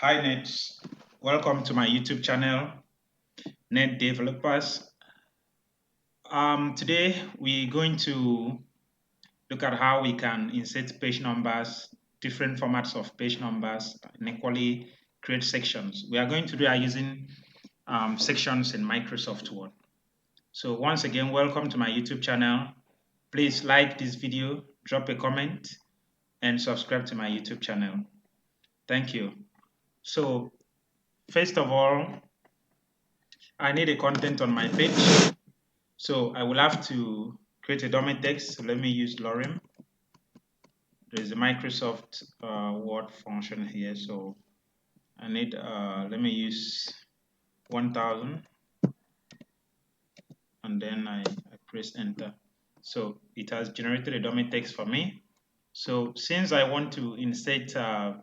Hi Nets, welcome to my YouTube channel, Net Developers. Today we're going to look at how we can insert page numbers, different formats of page numbers, and equally create sections. We are going to do that using sections in Microsoft Word. So once again, welcome to my YouTube channel. Please like this video, drop a comment, and subscribe to my YouTube channel. Thank you. So first of all, I need a content on my page. So I will have to create a dummy text. So let me use Lorem. There is a Microsoft Word function here. So I need, let me use 1000 and then I press enter. So it has generated a dummy text for me. So since I want to insert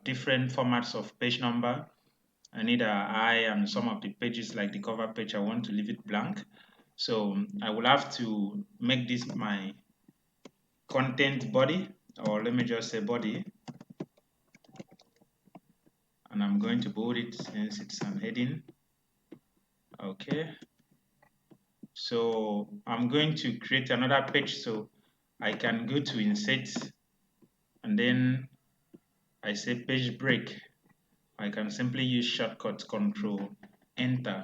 different formats of page number, I need I and some of the pages like the cover page, I want to leave it blank. So I will have to make this my content body, or let me just say body, and I'm going to bold it since it's an heading. Okay, so I'm going to create another page, so I can go to insert and then I say page break. I can simply use shortcut control enter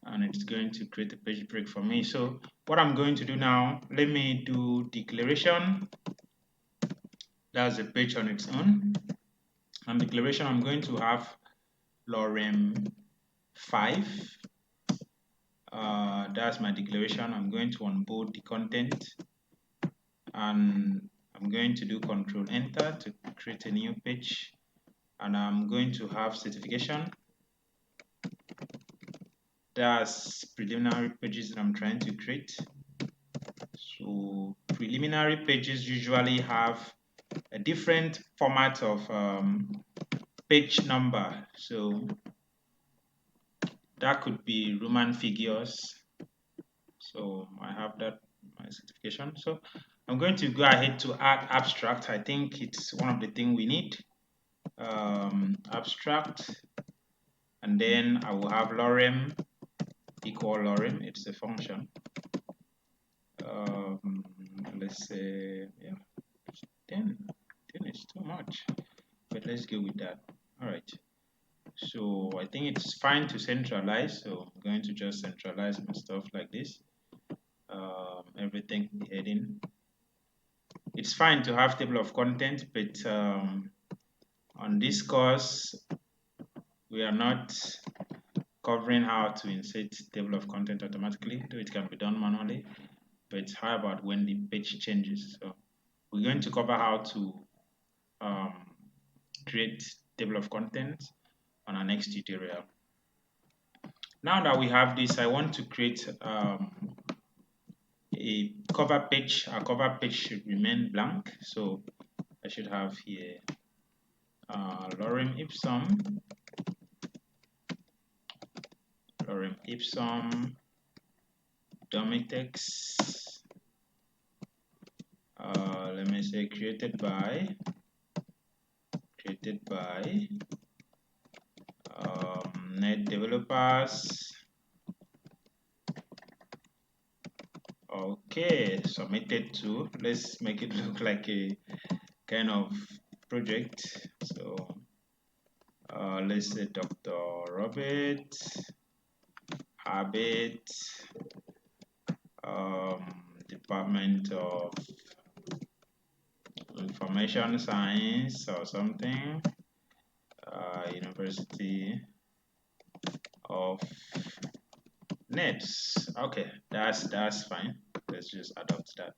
and it's going to create a page break for me. So what I'm going to do now, let me do declaration. That's a page on its own. And declaration, I'm going to have lorem 5. That's my declaration. I'm going to unbold the content and I'm going to do control enter to create a new page, and I'm going to have certification. That's preliminary pages that I'm trying to create. So preliminary pages usually have a different format of page number. So that could be Roman figures. So I have that my certification. So I'm going to go ahead to add abstract. I think it's one of the things we need. Abstract, and then I will have lorem equal lorem. It's a function. Um, let's say, yeah, 10. 10 is too much, but let's go with that. All right. So I think it's fine to centralize. So I'm going to just centralize my stuff like this. Everything heading. It's fine to have table of content, but on this course, we are not covering how to insert table of content automatically, though it can be done manually. But how about when the page changes? So we're going to cover how to um, create table of content on our next tutorial. Now that we have this, I want to create a cover page. Our cover page should remain blank. So I should have here lorem ipsum dummy text. Let me say created by net developers. Okay, submitted to. Let's make it look like a kind of project. So let's say Dr. Robert Habit, Department of Information Science or something, University of Nets. Okay, that's fine. Let's just adopt that.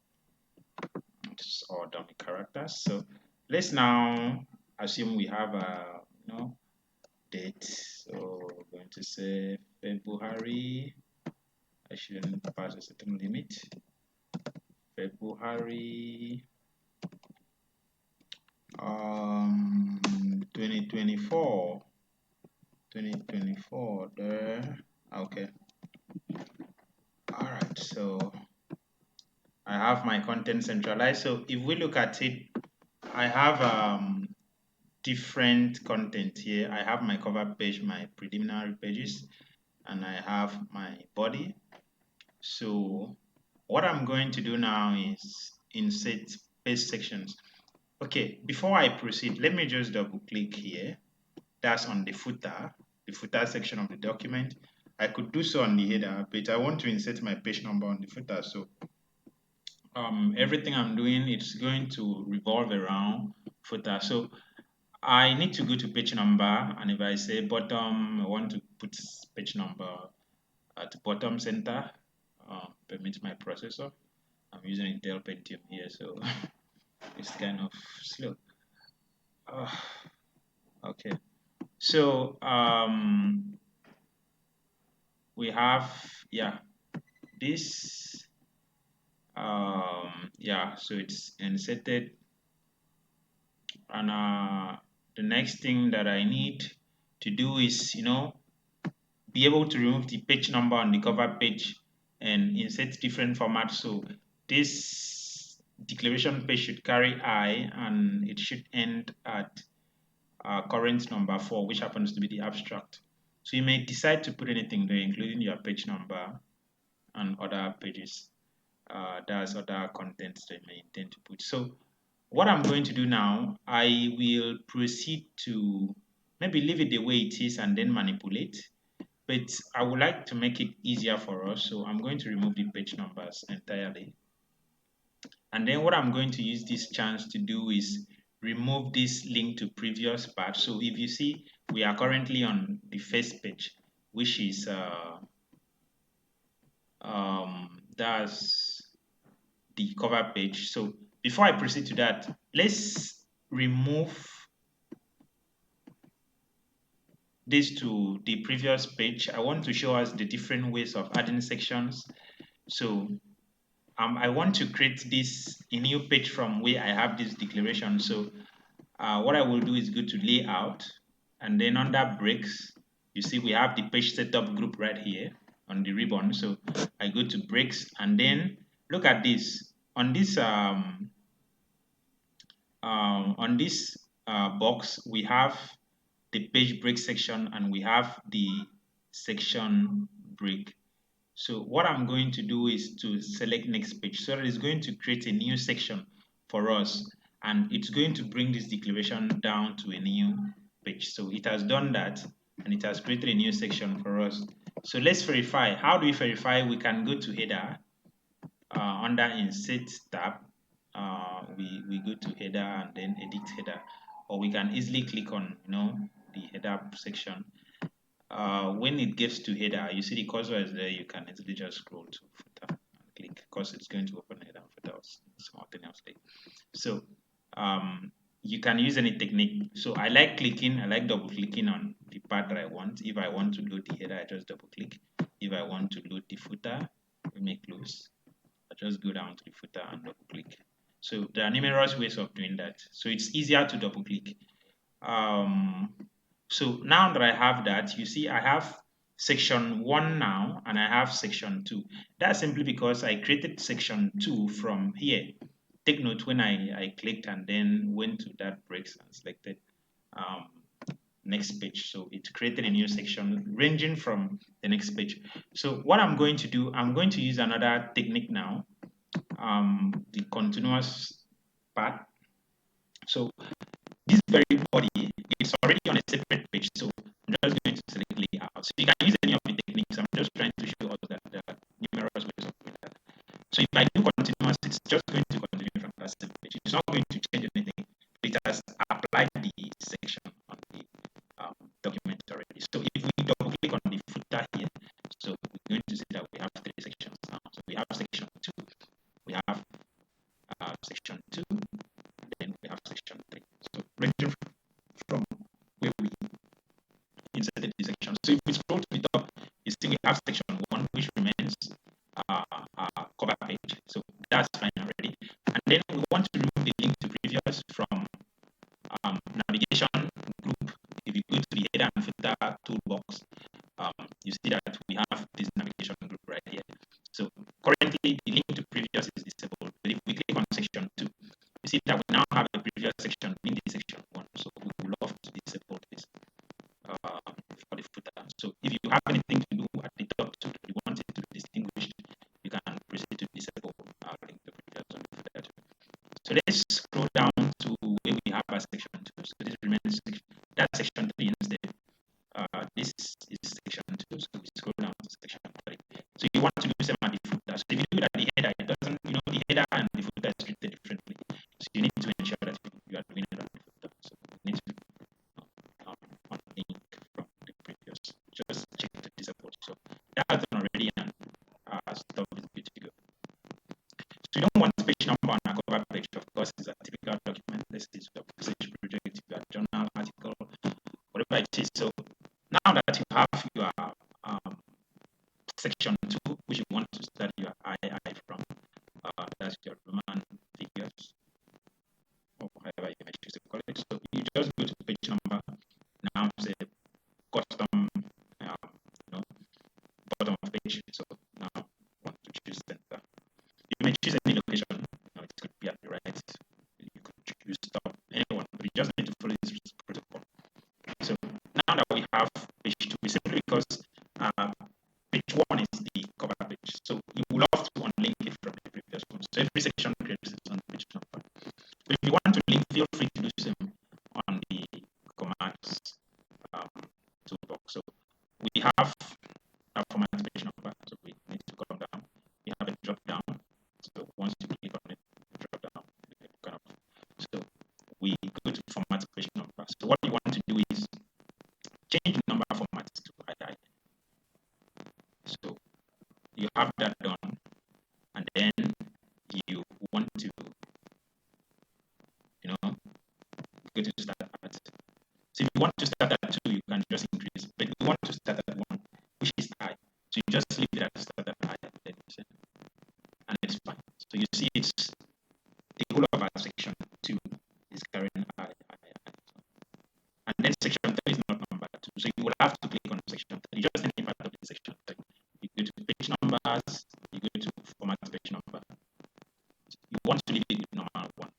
It's all dummy characters. So let's now assume we have a date. So we're going to say February. I shouldn't pass a certain limit. February 2024 there. Okay, all right, so I have my content centralized. So if we look at it, I have different content here. I have my cover page, my preliminary pages, and I have my body. So what I'm going to do now is insert page sections. Okay, before I proceed, let me just double click here. That's on the footer section of the document. I could do so on the header, but I want to insert my page number on the footer. So everything I'm doing, it's going to revolve around footer. So I need to go to page number, and if I say bottom, I want to put page number at the bottom center. Permit my processor. I'm using Intel Pentium here, so it's kind of slow. Okay, so we have, yeah, this, yeah, so it's inserted, and the next thing that I need to do is, be able to remove the page number on the cover page and insert different formats. So this declaration page should carry I, and it should end at current number 4, which happens to be the abstract. So you may decide to put anything there, including your page number and other pages. That's other contents that you may intend to put. So what I'm going to do now, I will proceed to maybe leave it the way it is and then manipulate. But I would like to make it easier for us. So I'm going to remove the page numbers entirely. And then what I'm going to use this chance to do is remove this link to previous part. So if you see, we are currently on the first page, which is that's the cover page. So before I proceed to that, let's remove this to the previous page. I want to show us the different ways of adding sections. So I want to create this a new page from where I have this declaration. So what I will do is go to layout, and then under breaks, you see we have the page setup group right here on the ribbon. So I go to breaks, and then look at this. On this box, we have the page break section, and we have the section break. So what I'm going to do is to select next page. So it's going to create a new section for us, and it's going to bring this declaration down to a new page. So it has done that, and it has created a new section for us. So let's verify. How do we verify? We can go to header under insert tab. We go to header and then edit header, or we can easily click on the header section. When it gets to header, you see the cursor is there, you can easily just scroll to footer and click, because it's going to open header and footer simultaneously. So you can use any technique. So I like double clicking on the part that I want. If I want to load the header, I just double click. If I want to load the footer, let me close. I just go down to the footer and double click. So there are numerous ways of doing that. So it's easier to double click. So now that I have that, you see I have section 1 now, and I have section 2. That's simply because I created section 2 from here. Take note when I clicked and then went to that breaks and selected next page. So it created a new section ranging from the next page. So what I'm going to do, I'm going to use another technique now, the continuous part. So this very body is already on a separate page, so I'm just going to select layout. So you can use any of the techniques. I'm just trying to show us that there are numerous ways of doing that. So if I do continuous, it's just going to continue from that same page. It's not going to change anything. It has applied the section on the document already. So if we double click on the footer here, so we're going to see that we have 3 sections now. So we have section 2, we have section 2, then we have section 3. So ranging from where we inserted the section. So if we scroll to the top, you see we have section 1, which remains cover page. So that's fine already. And then we want to remove the link to previous from navigation group. If you go to the header and footer toolbox, you see that we have this navigation group right here. So currently the link to previous is disabled. But if we click on section 2, you see that we now have a previous section in the section 1. So we will implement section. That's section 3 instead. This is section 2, so we scroll down to section 3. So you want to do semi footer. So if you look at the header, it doesn't, the header and the footer is treated differently. So you need to ensure that you are doing it on the footer. So you need to unlink from the previous. Just check to disable. So that's done already, and stuff is good to go. So you don't want page number on a cover page, of course, it's a typical document. This is your research project, your journal article, whatever it is. So now that you have your section 2, which you want to start your II from, that's your Roman figures, or whatever you may choose to call it. So you just go to page number. Now say custom, bottom of page. So now want to choose center. You may choose any location. It could be at the right. You could choose top, anyone, but you just need to follow this protocol. So now that we have page 2, simply because page 1 is the cover page, so you will have to unlink it from the previous one. So every section creates its own page number. But if you want to link, feel free to do so on the commands toolbox. So we have a format page number, so we need to come down. We have a drop down. So once you click on it, drop down. So we go to format page number. So what you want to do is change the number format to II. So you have that done, and then you want to, go to start at. So if you want to start at 2, you can just increase, but you want to start at 1, which is I. So you just leave it at start at I, and it's fine. So you see, it's the whole of our section 2 is carrying I. And then section 3 is not numbered 2. So you will have to click on section 3. Just any part of the section 3. You go to page numbers, you go to format page number. You want to leave it with normal 1.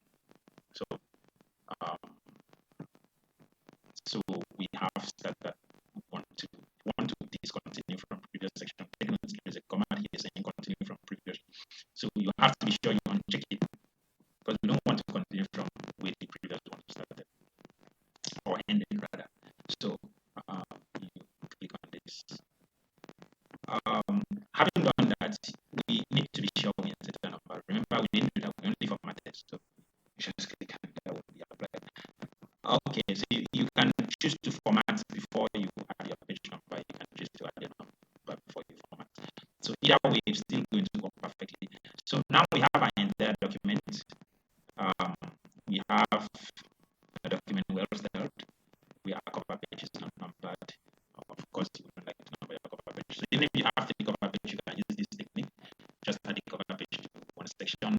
So we have started 1 to discontinue from previous section. There's a command here saying continue from previous. So you have to be sure you uncheck it, because we don't want to continue from where the previous one started or ended rather. So you click on this. Having done that, we need to be sure we insert a number. Remember, we didn't do that, we only formatted. So you just click and that will be applied. Okay, so you can choose to format before you add your page number. You can choose to add your number before you format. So either way, it's still going to work perfectly. So now we have our entire document. We have a document well styled. We have cover pages not numbered. Of course, you would like to number your cover page. So even if you have the cover page, you can use this technique. Just add the cover page to one section,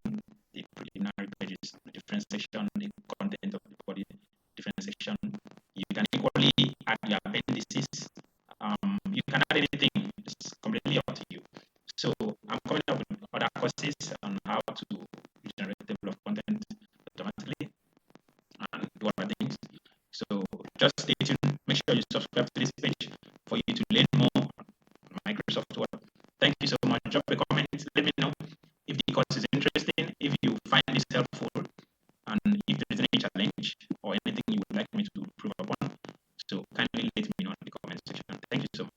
the preliminary pages, the different section, the content of the body, different section. You can equally add your appendices. You can add anything. It's completely up to you. So I'm coming up with other courses on how to generate a table of content automatically and do other things. So just stay tuned. Make sure you subscribe to this page for you to learn more on Microsoft Word. Thank you so much. Drop a comment. Let me know if the course is interesting, if you find this helpful, and if there is any challenge or anything you would like me to improve upon. So kindly let me know in the comment section. Thank you so much.